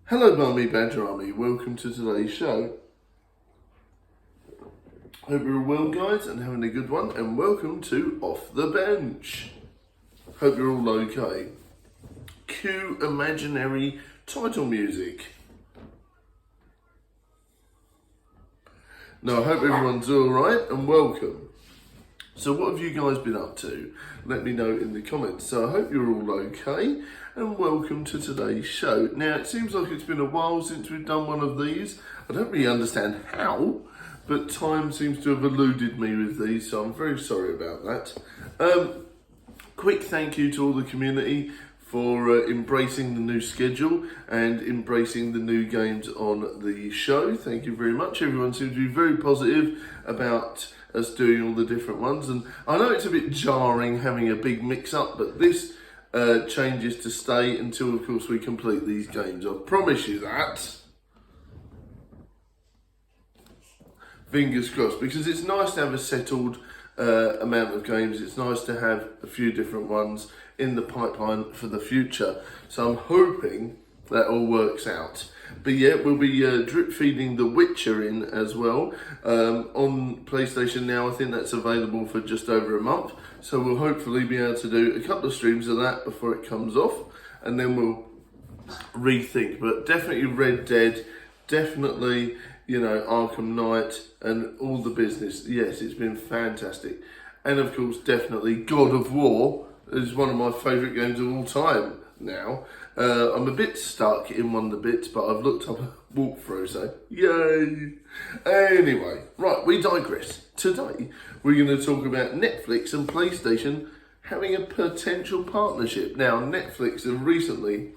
Hello Barmy Badger Army, welcome to today's show. Hope you're well guys and having a good one, and welcome to Off the Bench. Hope you're all okay. Cue imaginary title music. Now I hope everyone's alright and welcome. So what have you guys been up to? Let me know in the comments. So I hope you're all okay and welcome to today's show. Now it seems like it's been a while since we've done one of these. I don't really understand how, but time seems to have eluded me with these, so I'm very sorry about that. Quick thank you to all the community for embracing the new schedule and embracing the new games on the show. Thank you very much. Everyone seems to be very positive about us doing all the different ones, and I know it's a bit jarring having a big mix-up, but this changes to stay until, of course, we complete these games. I promise you that. Fingers crossed, because it's nice to have a settled amount of games. It's nice to have a few different ones in the pipeline for the future. So I'm hoping that all works out. But yeah, we'll be drip feeding The Witcher in as well. On PlayStation now, I think that's available for just over a month. So we'll hopefully be able to do a couple of streams of that before it comes off. And then we'll rethink. But definitely Red Dead, definitely, you know, Arkham Knight and all the business. Yes, it's been fantastic. And of course, definitely God of War is one of my favourite games of all time now. I'm a bit stuck in one of the bits, but I've looked up a walkthrough, so yay! Anyway, right, we digress. Today, we're going to talk about Netflix and PlayStation having a potential partnership. Now, Netflix have recently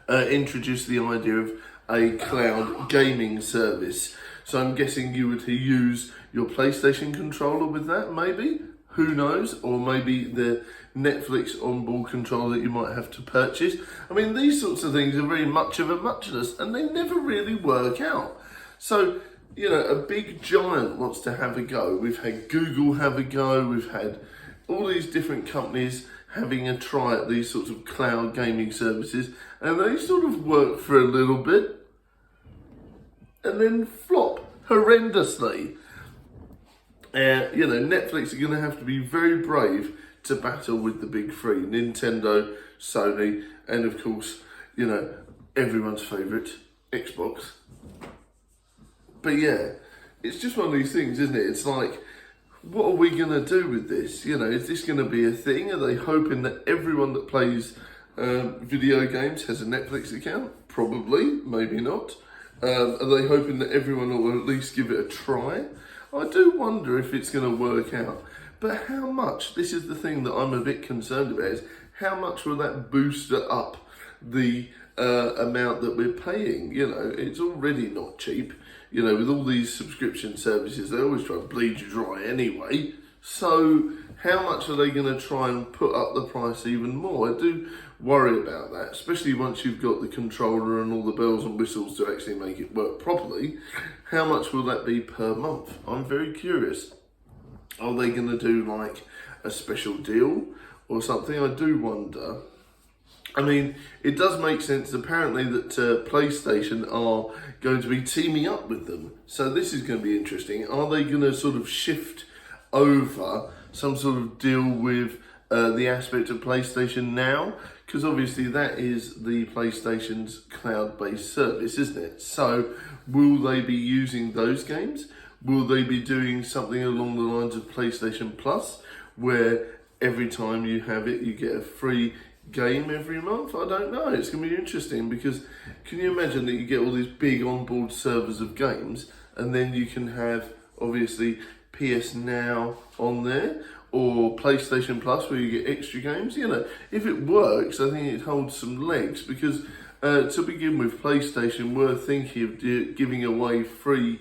introduced the idea of a cloud gaming service. So I'm guessing you would use your PlayStation controller with that, maybe? Who knows? Or maybe the Netflix onboard controller that you might have to purchase. I mean, these sorts of things are very much of a muchness, and they never really work out. So, you know, a big giant wants to have a go. We've had Google have a go. We've had all these different companies having a try at these sorts of cloud gaming services, and they sort of work for a little bit and then flop horrendously. You know, Netflix are going to have to be very brave to battle with the big three, Nintendo, Sony, and of course, you know, everyone's favourite, Xbox. But yeah, it's just one of these things, isn't it? It's like, what are we going to do with this? You know, is this going to be a thing? Are they hoping that everyone that plays video games has a Netflix account? Probably, maybe not. Are they hoping that everyone will at least give it a try? I do wonder if it's going to work out. But how much, this is the thing that I'm a bit concerned about, is how much will that boost up the amount that we're paying? You know, it's already not cheap. You know, with all these subscription services, they always try to bleed you dry anyway. So how much are they going to try and put up the price even more? I do worry about that, especially once you've got the controller and all the bells and whistles to actually make it work properly. How much will that be per month? I'm very curious. Are they going to do like a special deal or something? I do wonder. I mean, it does make sense apparently that PlayStation are going to be teaming up with them. So this is going to be interesting. Are they going to sort of shift over some sort of deal with the aspect of PlayStation Now? Because obviously that is the PlayStation's cloud-based service, isn't it? So will they be using those games? Will they be doing something along the lines of PlayStation Plus, where every time you have it, you get a free game every month? I don't know. It's going to be interesting, because can you imagine that you get all these big onboard servers of games, and then you can have, obviously, PS Now on there, or PlayStation Plus, where you get extra games? You know, if it works, I think it holds some legs, because to begin with, PlayStation were thinking of giving away free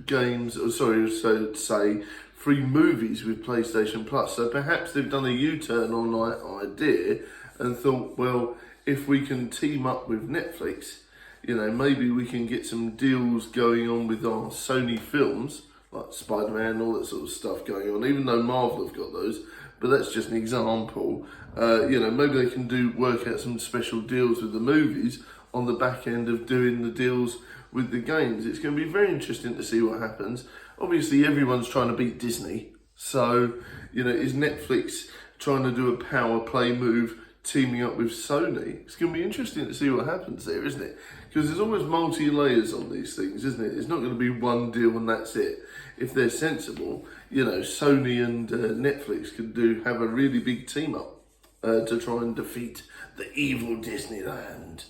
games, or sorry, so to say, free movies with PlayStation Plus. So perhaps they've done a U-turn on that idea and thought, well, if we can team up with Netflix, you know, maybe we can get some deals going on with our Sony films, like Spider-Man and all that sort of stuff going on, even though Marvel have got those. but that's just an example. Maybe they can work out some special deals with the movies on the back end of doing the deals with the games. It's going to be very interesting to see what happens. Obviously, everyone's trying to beat Disney. So, is Netflix trying to do a power play move, teaming up with Sony? It's going to be interesting to see what happens there, isn't it? Because there's always multi-layers on these things, isn't it? It's not going to be one deal and that's it. If they're sensible, Sony and Netflix could have a really big team up to try and defeat the evil Disneyland.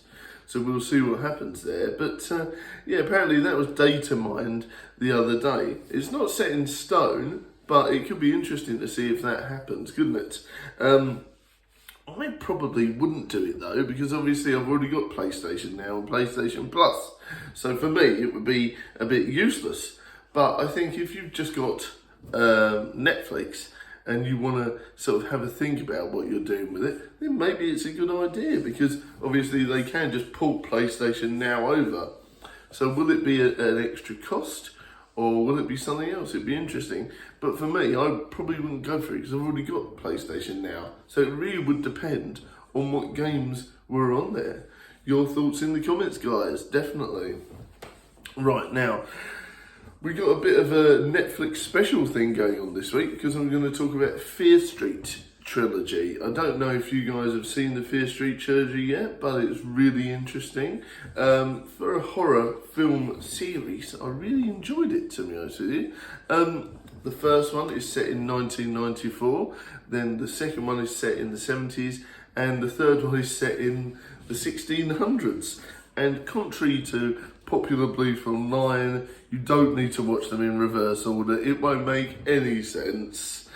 So we'll see what happens there. But apparently that was data mined the other day. It's not set in stone, but it could be interesting to see if that happens, couldn't it? I probably wouldn't do it though, because obviously I've already got PlayStation now and PlayStation Plus. So for me, it would be a bit useless. But I think if you've just got Netflix and you want to sort of have a think about what you're doing with it, then maybe it's a good idea, because obviously they can just pull PlayStation Now over. So will it be an extra cost, or will it be something else? It'd be interesting. But for me, I probably wouldn't go for it because I've already got PlayStation Now. So it really would depend on what games were on there. Your thoughts in the comments, guys, definitely. Right, now, we got a bit of a Netflix special thing going on this week, because I'm going to talk about Fear Street trilogy. I don't know if you guys have seen the Fear Street trilogy yet, but it's really interesting. For a horror film series, I really enjoyed it, to be honest with you. The first one is set in 1994, then the second one is set in the 70s, and the third one is set in the 1600s. And contrary to popular belief online, you don't need to watch them in reverse order. It won't make any sense.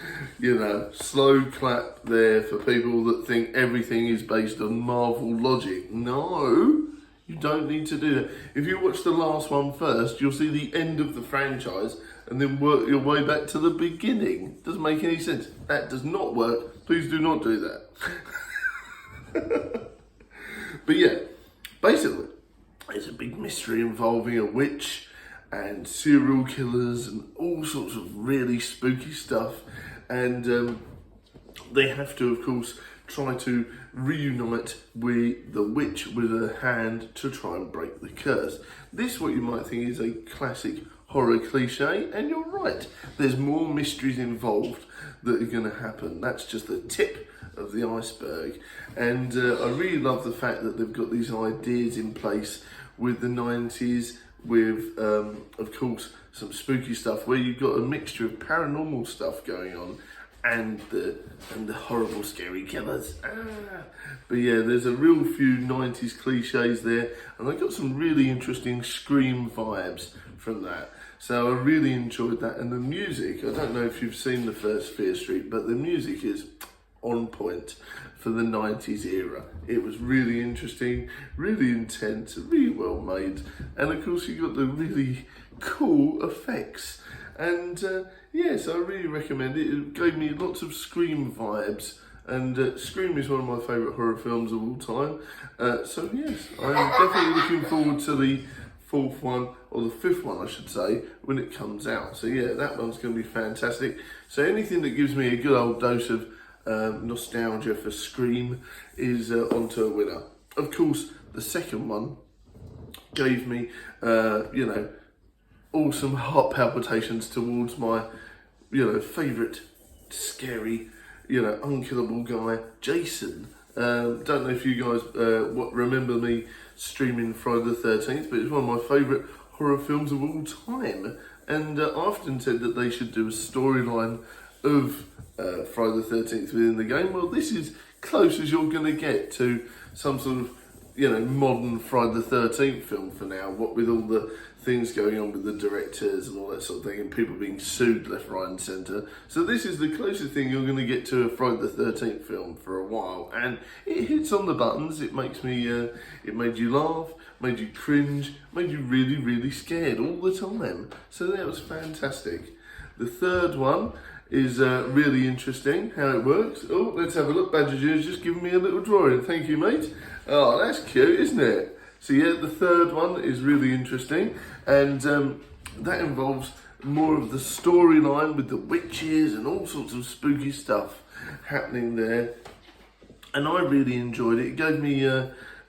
Slow clap there for people that think everything is based on Marvel logic. No, you don't need to do that. If you watch the last one first, you'll see the end of the franchise and then work your way back to the beginning. Doesn't make any sense. That does not work. Please do not do that. But yeah, basically, it's a big mystery involving a witch and serial killers and all sorts of really spooky stuff. And they have to, of course, try to reunite with the witch with her hand to try and break the curse. This, what you might think, is a classic horror cliche, and you're right. There's more mysteries involved that are going to happen. That's just the tip of the iceberg. And I really love the fact that they've got these ideas in place with the 90s, with, of course, some spooky stuff where you've got a mixture of paranormal stuff going on and the horrible, scary killers. But yeah, there's a real few 90s cliches there, and I got some really interesting Scream vibes from that. So I really enjoyed that. And the music, I don't know if you've seen the first Fear Street, but the music is on point for the 90s era. It was really interesting, really intense, really well made, and of course you got the really cool effects. And so I really recommend it. It gave me lots of Scream vibes, and Scream is one of my favourite horror films of all time. So yes, I'm definitely looking forward to the fourth one, or the fifth one I should say, when it comes out. So yeah, that one's going to be fantastic. So anything that gives me a good old dose of nostalgia for Scream is onto a winner. Of course, the second one gave me, awesome heart palpitations towards my, favourite scary, unkillable guy, Jason. Don't know if you guys remember me streaming Friday the 13th, but it's one of my favourite horror films of all time. And I often said that they should do a storyline of Friday the 13th within the game. Well, this is close as you're going to get to some sort of, modern Friday the 13th film for now, what with all the things going on with the directors and all that sort of thing, and people being sued left, right and centre. So this is the closest thing you're going to get to a Friday the 13th film for a while, and it hits on the buttons. It makes me, it made you laugh, made you cringe, made you really, really scared all the time. So that was fantastic. The third one is really interesting, how it works. Oh, let's have a look. Badger Junior's just giving me a little drawing. Thank you, mate. Oh, that's cute, isn't it? So yeah, the third one is really interesting, and that involves more of the storyline with the witches and all sorts of spooky stuff. happening there. And I really enjoyed it. It gave me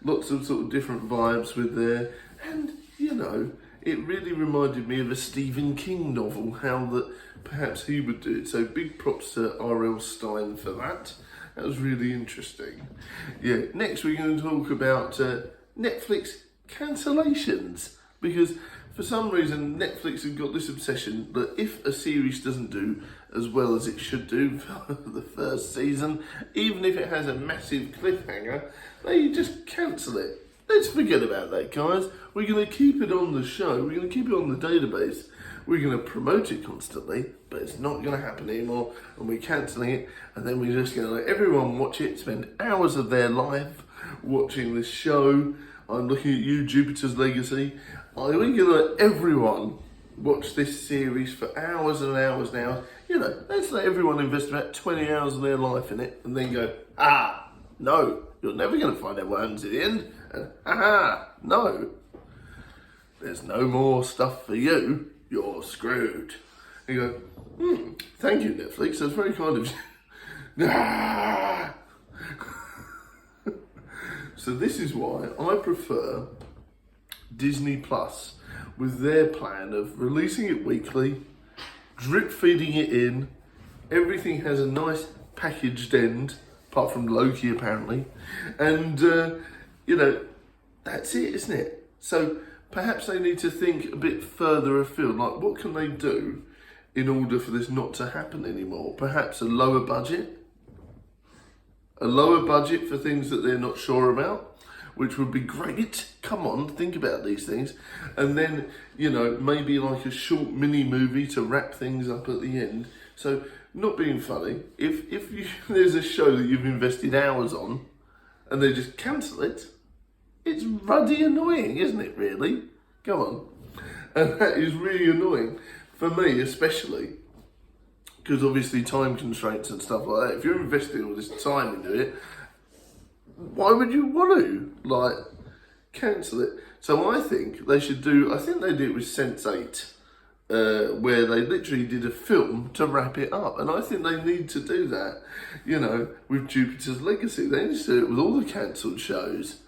lots of sort of different vibes with there. And, you know, it really reminded me of a Stephen King novel, how that perhaps he would do it. So big props to R.L. Stein for that. That was really interesting. Yeah, next we're going to talk about Netflix cancellations. Because for some reason, Netflix have got this obsession that if a series doesn't do as well as it should do for the first season, even if it has a massive cliffhanger, they just cancel it. Let's forget about that, guys. We're going to keep it on the show. We're going to keep it on the database. We're going to promote it constantly, but it's not going to happen anymore, and we're cancelling it, and then we're just going to let everyone watch it, spend hours of their life watching this show. I'm looking at you, Jupiter's Legacy. We're going to let everyone watch this series for hours and hours and hours. You know, let's let everyone invest about 20 hours of their life in it and then go, no, you're never going to find out what happens at the end. And no, there's no more stuff for you. You're screwed. And you go, thank you, Netflix. That's very kind of you. So this is why I prefer Disney Plus with their plan of releasing it weekly, drip feeding it in. Everything has a nice packaged end, apart from Loki apparently. And, you know, that's it, isn't it? So perhaps they need to think a bit further afield. Like, what can they do in order for this not to happen anymore? Perhaps a lower budget? A lower budget for things that they're not sure about, which would be great. Come on, think about these things. And then, you know, maybe like a short mini movie to wrap things up at the end. So, not being funny, if there's a show that you've invested hours on and they just cancel it, it's ruddy annoying, isn't it, really? Go on. And that is really annoying, for me especially, because obviously time constraints and stuff like that. If you're investing all this time into it, why would you want to, like, cancel it? So I think they should do, I think they did it with Sense8, where they literally did a film to wrap it up. And I think they need to do that, you know, with Jupiter's Legacy. They need to do it with all the cancelled shows.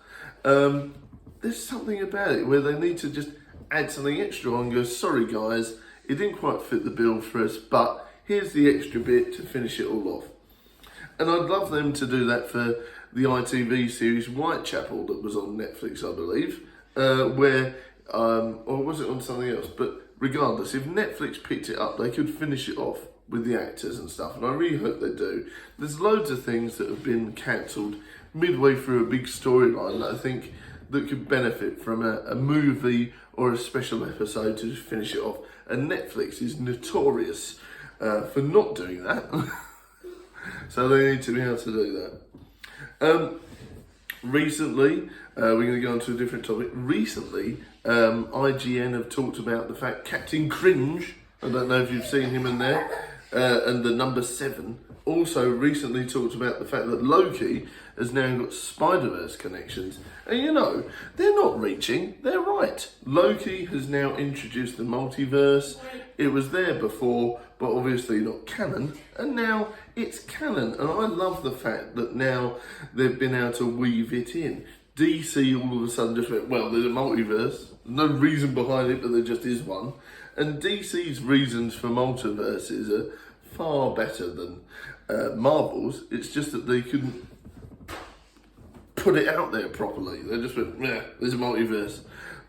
There's something about it where they need to just add something extra on and go, sorry guys, it didn't quite fit the bill for us, but here's the extra bit to finish it all off. And I'd love them to do that for the ITV series Whitechapel that was on Netflix, I believe, where, or was it on something else? But regardless, if Netflix picked it up, they could finish it off with the actors and stuff, and I really hope they do. There's loads of things that have been cancelled midway through a big storyline that I think that could benefit from a movie or a special episode to just finish it off. And Netflix is notorious for not doing that. So they need to be able to do that. Recently, we're going to go on to a different topic. Recently, IGN have talked about the fact Captain Cringe, I don't know if you've seen him in there, and the number 7, also recently talked about the fact that Loki has now got Spiderverse connections. And you know, they're not reaching, they're right. Loki has now introduced the multiverse. It was there before, but obviously not canon, and now it's canon. And I love the fact that now they've been able to weave it in. DC all of a sudden just went, well, there's a multiverse, no reason behind it, but there just is one. And DC's reasons for multiverses are far better than Marvel's. It's just that they couldn't put it out there properly. They just went, yeah, there's a multiverse.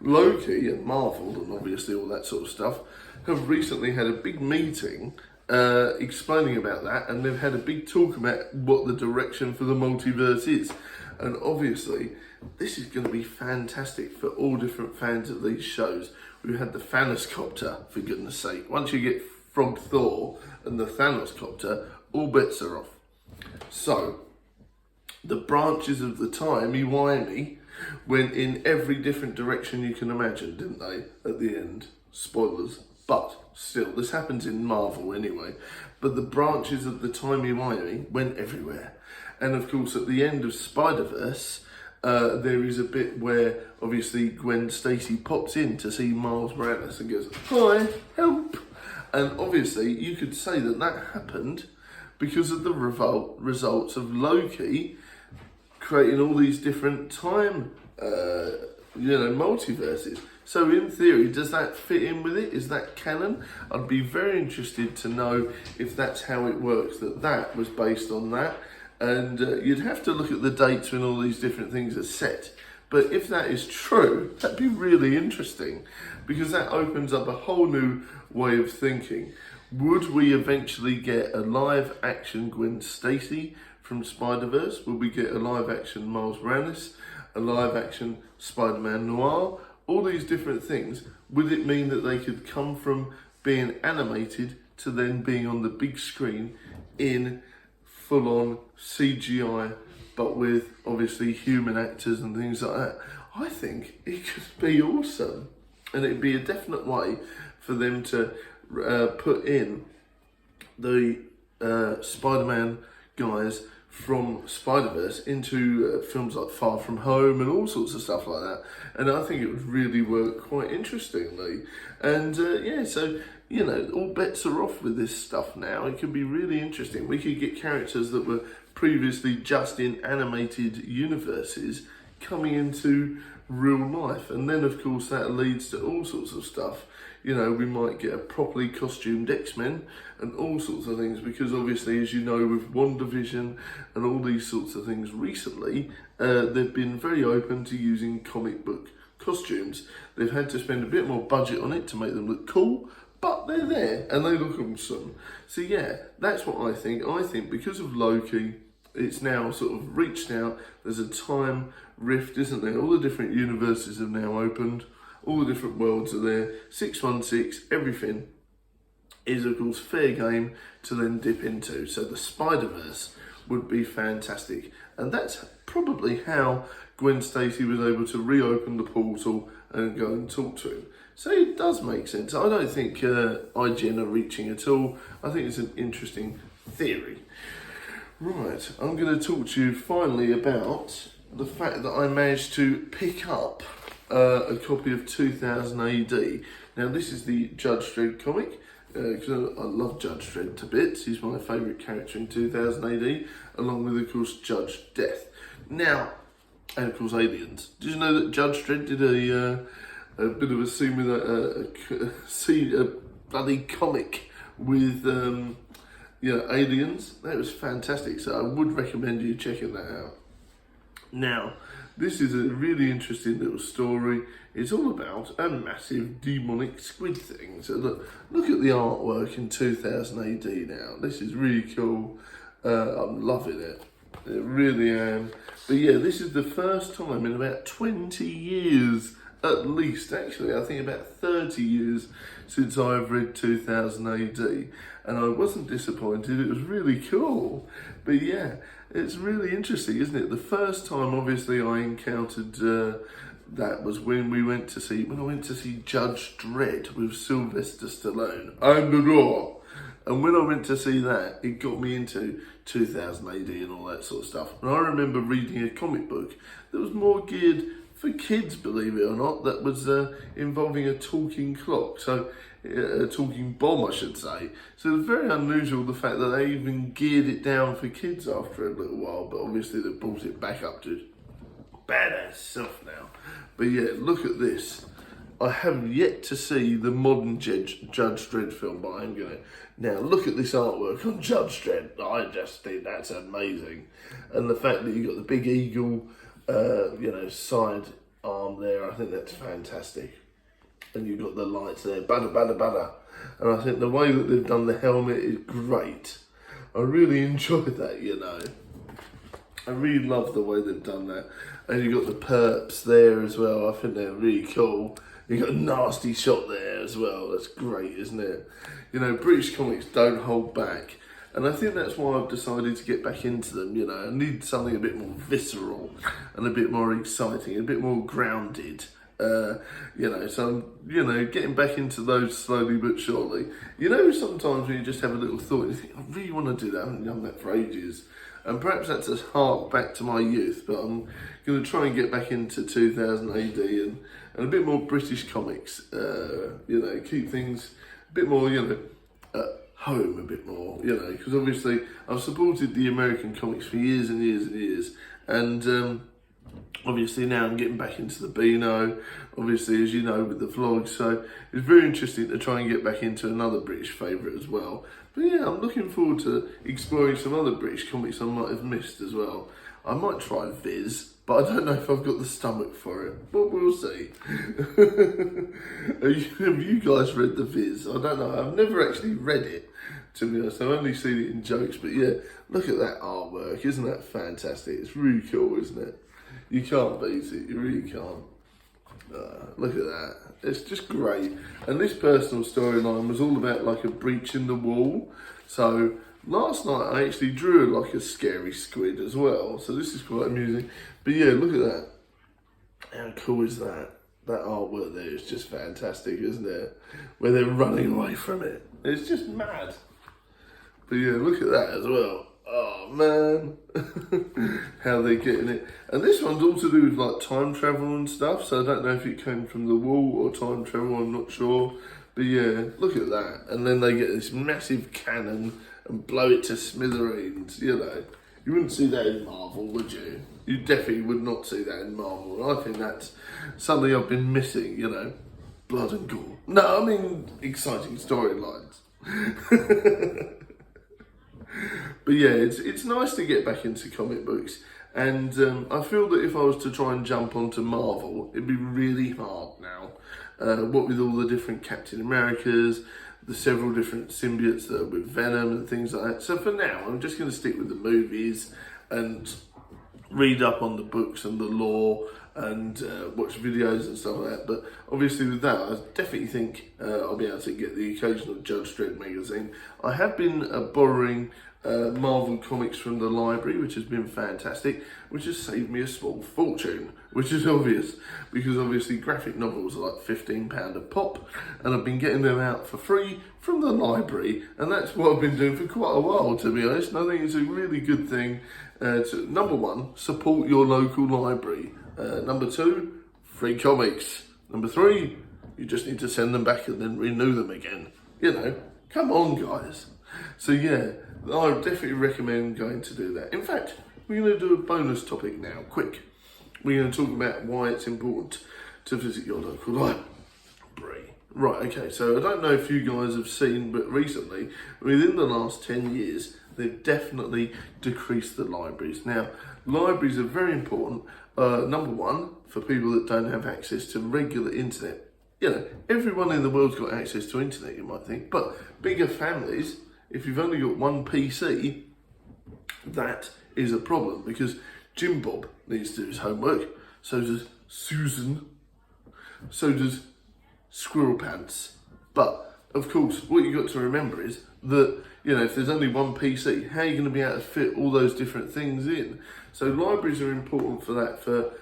Loki and Marvel, and obviously all that sort of stuff, have recently had a big meeting explaining about that, and they've had a big talk about what the direction for the multiverse is. And obviously, this is going to be fantastic for all different fans of these shows. We've had the Thanos copter, for goodness sake. Once you get Frog Thor and the Thanos copter, all bets are off. So, the branches of the timey-wimey went in every different direction you can imagine, didn't they, at the end? Spoilers. But still, this happens in Marvel anyway. But the branches of the timey-wimey went everywhere. And of course, at the end of Spiderverse, there is a bit where obviously Gwen Stacy pops in to see Miles Morales and goes, hi, help. And obviously you could say that that happened because of the results of Loki creating all these different time, multiverses. So in theory, does that fit in with it? Is that canon? I'd be very interested to know if that's how it works, that was based on that. And you'd have to look at the dates when all these different things are set. But if that is true, that'd be really interesting, because that opens up a whole new way of thinking. Would we eventually get a live action Gwen Stacy from Spiderverse? Would we get a live action Miles Morales? A live action Spider-Man Noir? All these different things. Would it mean that they could come from being animated to then being on the big screen in full-on CGI, but with obviously human actors and things like that? I think it could be awesome, and it'd be a definite way for them to put in the Spider-Man guys from Spider-Verse into films like Far From Home and all sorts of stuff like that. And I think it would really work quite interestingly. And so, all bets are off with this stuff now. It could be really interesting. We could get characters that were previously just in animated universes coming into real life. And then, of course, that leads to all sorts of stuff. We might get a properly costumed X-Men and all sorts of things, because obviously, as you know, with WandaVision and all these sorts of things recently, they've been very open to using comic book costumes. They've had to spend a bit more budget on it to make them look cool, but they're there and they look awesome. So yeah, that's what I think. I think because of Loki, it's now sort of reached out. There's a time rift, isn't there? All the different universes have now opened. All the different worlds are there. 616, everything is, of course, fair game to then dip into. So the Spider-Verse would be fantastic. And that's probably how Gwen Stacy was able to reopen the portal and go and talk to him. So it does make sense. I don't think IGN are reaching at all. I think it's an interesting theory. Right, I'm going to talk to you finally about the fact that I managed to pick up a copy of 2000 AD. Now, this is the Judge Dredd comic, because I love Judge Dredd to bits. He's my favourite character in 2000 AD, along with, of course, Judge Death. Now, and of course, Aliens. Did you know that Judge Dredd did a bit of a scene with a bloody comic with Aliens? That was fantastic, so I would recommend you checking that out. Now, this is a really interesting little story. It's all about a massive demonic squid thing. So look at the artwork in 2000 AD now. This is really cool. I'm loving it. I really am. But yeah, this is the first time in about 20 years, at least, actually, I think about 30 years since I've read 2000 AD. And I wasn't disappointed. It was really cool. But yeah, it's really interesting, isn't it? The first time, obviously, I encountered that was when I went to see Judge Dredd with Sylvester Stallone. I'm the Law. And when I went to see that, it got me into 2000 AD and all that sort of stuff. And I remember reading a comic book that was more geared for kids, believe it or not, that was involving a talking clock. So a talking bomb, I should say. So it was very unusual, the fact that they even geared it down for kids after a little while, but obviously they brought it back up to badass stuff now. But yeah, look at this. I have yet to see the modern Judge Dredd film, but I'm going to. Now, look at this artwork on Judge Dredd. I just think that's amazing. And the fact that you've got the big eagle, side arm there, I think that's fantastic. And you've got the lights there, bada, bada, bada. And I think the way that they've done the helmet is great. I really enjoyed that, I really love the way they've done that. And you've got the perps there as well. I think they're really cool. You've got a nasty shot there as well. That's great, isn't it? British comics don't hold back. And I think that's why I've decided to get back into them, I need something a bit more visceral and a bit more exciting, a bit more grounded. So I'm, getting back into those slowly but surely. Sometimes when you just have a little thought, you think, I really want to do that. I haven't done that for ages. And perhaps that's a hark back to my youth, but I'm going to try and get back into 2000 AD and a bit more British comics, keep things a bit more, home a bit more, you know, because obviously I've supported the American comics for years and years and years, and obviously now I'm getting back into the Beano, obviously, as you know, with the vlogs, so it's very interesting to try and get back into another British favourite as well. But yeah, I'm looking forward to exploring some other British comics I might have missed as well. I might try Viz, but I don't know if I've got the stomach for it, but we'll see. Have you guys read the Viz? I don't know, I've never actually read it, to be honest. I've only seen it in jokes, but yeah, look at that artwork, isn't that fantastic? It's really cool, isn't it? You can't beat it, you really can't. Look at that, it's just great. And this personal storyline was all about like a breach in the wall. So last night I actually drew like a scary squid as well, so this is quite amusing. But yeah, look at that. How cool is that? That artwork there is just fantastic, isn't it? Where they're running away from it. It's just mad. But yeah, look at that as well. Oh man, how they're getting it. And this one's all to do with like time travel and stuff, so I don't know if it came from the wall or time travel, I'm not sure. But yeah, look at that. And then they get this massive cannon and blow it to smithereens, you know. You wouldn't see that in Marvel, would you? You definitely would not see that in Marvel. I think that's something I've been missing, you know. Blood and gore. No, I mean exciting storylines. But yeah, it's nice to get back into comic books, and I feel that if I was to try and jump onto Marvel, it'd be really hard now. What with all the different Captain Americas, the several different symbiotes that are with Venom and things like that. So for now, I'm just going to stick with the movies and read up on the books and the lore and watch videos and stuff like that. But obviously with that, I definitely think I'll be able to get the occasional Judge Dredd magazine. I have been borrowing Marvel comics from the library, which has been fantastic, which has saved me a small fortune, which is obvious, because obviously graphic novels are like £15 a pop, and I've been getting them out for free from the library, and that's what I've been doing for quite a while, to be honest. And I think it's a really good thing to, number one, support your local library. Number two, free comics. Number three, you just need to send them back and then renew them again. You know, come on guys. So yeah, I would definitely recommend going to do that. In fact, we're going to do a bonus topic now, quick. We're going to talk about why it's important to visit your local library. Right, okay, so I don't know if you guys have seen, but recently, within the last 10 years, they've definitely decreased the libraries. Now, libraries are very important. Number one, for people that don't have access to regular internet. You know, everyone in the world's got access to internet, you might think, but bigger families, if you've only got one PC, that is a problem, because Jim Bob needs to do his homework, so does Susan, so does Squirrel Pants. But of course, what you've got to remember is that, you know, if there's only one PC, how are you going to be able to fit all those different things in? So libraries are important for that, for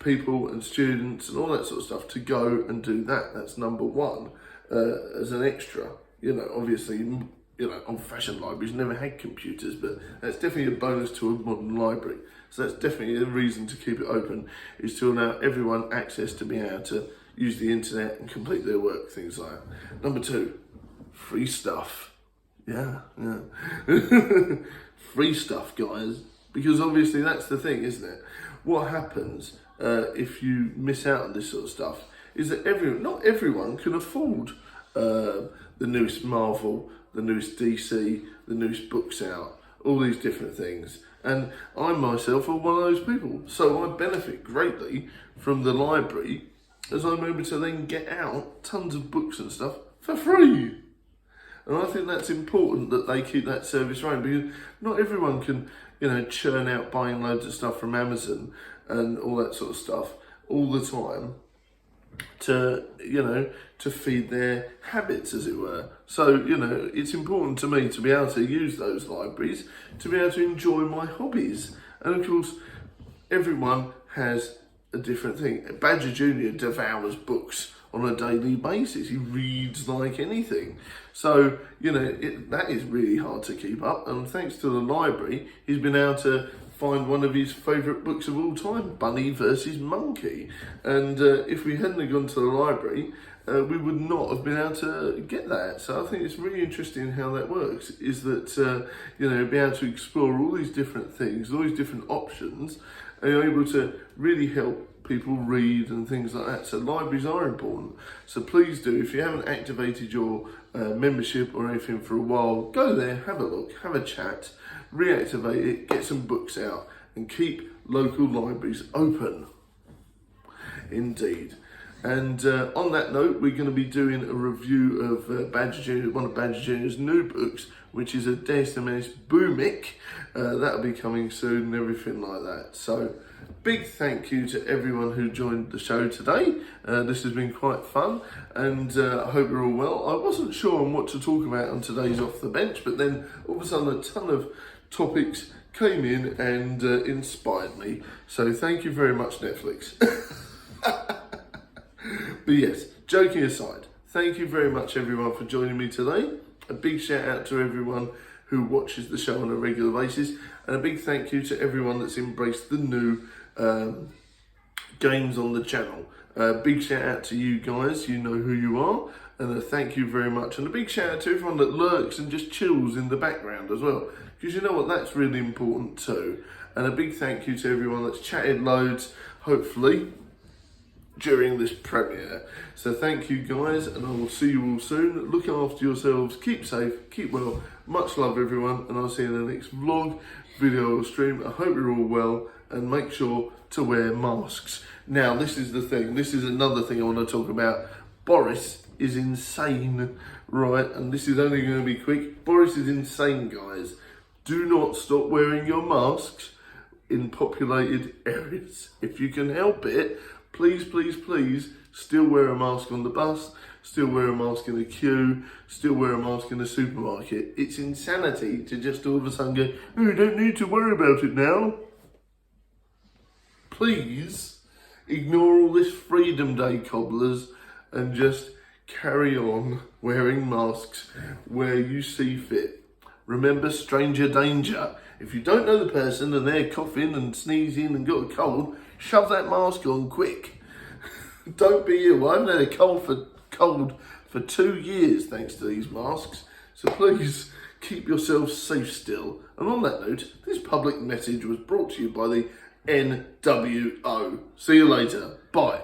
people and students and all that sort of stuff to go and do that. That's number one, as an extra. You know, obviously, you know, old-fashioned libraries never had computers, but that's definitely a bonus to a modern library. So that's definitely a reason to keep it open, is to allow everyone access to be able to use the internet and complete their work, things like that. Number two, free stuff. Yeah. Free stuff, guys. Because obviously that's the thing, isn't it? What happens if you miss out on this sort of stuff is that not everyone can afford the newest Marvel, the newest DC, the newest books out, all these different things. And I myself are one of those people. So I benefit greatly from the library, as I'm able to then get out tons of books and stuff for free. And I think that's important that they keep that service running, because not everyone can, you know, churn out buying loads of stuff from Amazon and all that sort of stuff all the time to, you know, to feed their habits, as it were. So, you know, it's important to me to be able to use those libraries to be able to enjoy my hobbies. And of course, everyone has a different thing. Badger Jr. devours books on a daily basis. He reads like anything. So, you know, that is really hard to keep up. And thanks to the library, he's been able to find one of his favourite books of all time, Bunny versus Monkey. And if we hadn't gone to the library, we would not have been able to get that. So I think it's really interesting how that works, is that, be able to explore all these different things, all these different options, and you're able to really help people read and things like that. So libraries are important. So please do, if you haven't activated your membership or anything for a while, go there, have a look, have a chat, reactivate it, get some books out, and keep local libraries open. Indeed. And on that note, we're going to be doing a review of Badger Jr., one of Badger Jr.'s new books, which is a Deus Ex Boomic. That'll be coming soon and everything like that. So, big thank you to everyone who joined the show today. This has been quite fun, and I hope you're all well. I wasn't sure on what to talk about on today's Off the Bench, but then all of a sudden a ton of topics came in and inspired me. So thank you very much, Netflix. But yes, joking aside, thank you very much everyone for joining me today. A big shout out to everyone who watches the show on a regular basis, and a big thank you to everyone that's embraced the new games on the channel. Big shout out to you guys, you know who you are, and a thank you very much. And a big shout out to everyone that lurks and just chills in the background as well, because you know what, that's really important too. And a big thank you to everyone that's chatted loads, hopefully, during this premiere. So thank you guys, and I will see you all soon. Look after yourselves, keep safe, keep well. Much love everyone, and I'll see you in the next vlog, video or stream. I hope you're all well, and make sure to wear masks. Now this is the thing, this is another thing I want to talk about. Boris is insane, right? And this is only going to be quick. Boris is insane, guys. Do not stop wearing your masks in populated areas. If you can help it, please, please, please, still wear a mask on the bus, still wear a mask in the queue, still wear a mask in the supermarket. It's insanity to just all of a sudden go, oh, you don't need to worry about it now. Please ignore all this Freedom Day cobblers and just carry on wearing masks where you see fit. Remember, stranger danger. If you don't know the person and they're coughing and sneezing and got a cold, shove that mask on quick. Don't be ill. I haven't had a cold for 2 years thanks to these masks. So please keep yourself safe still. And on that note, this public message was brought to you by the NWO. See you later. Bye.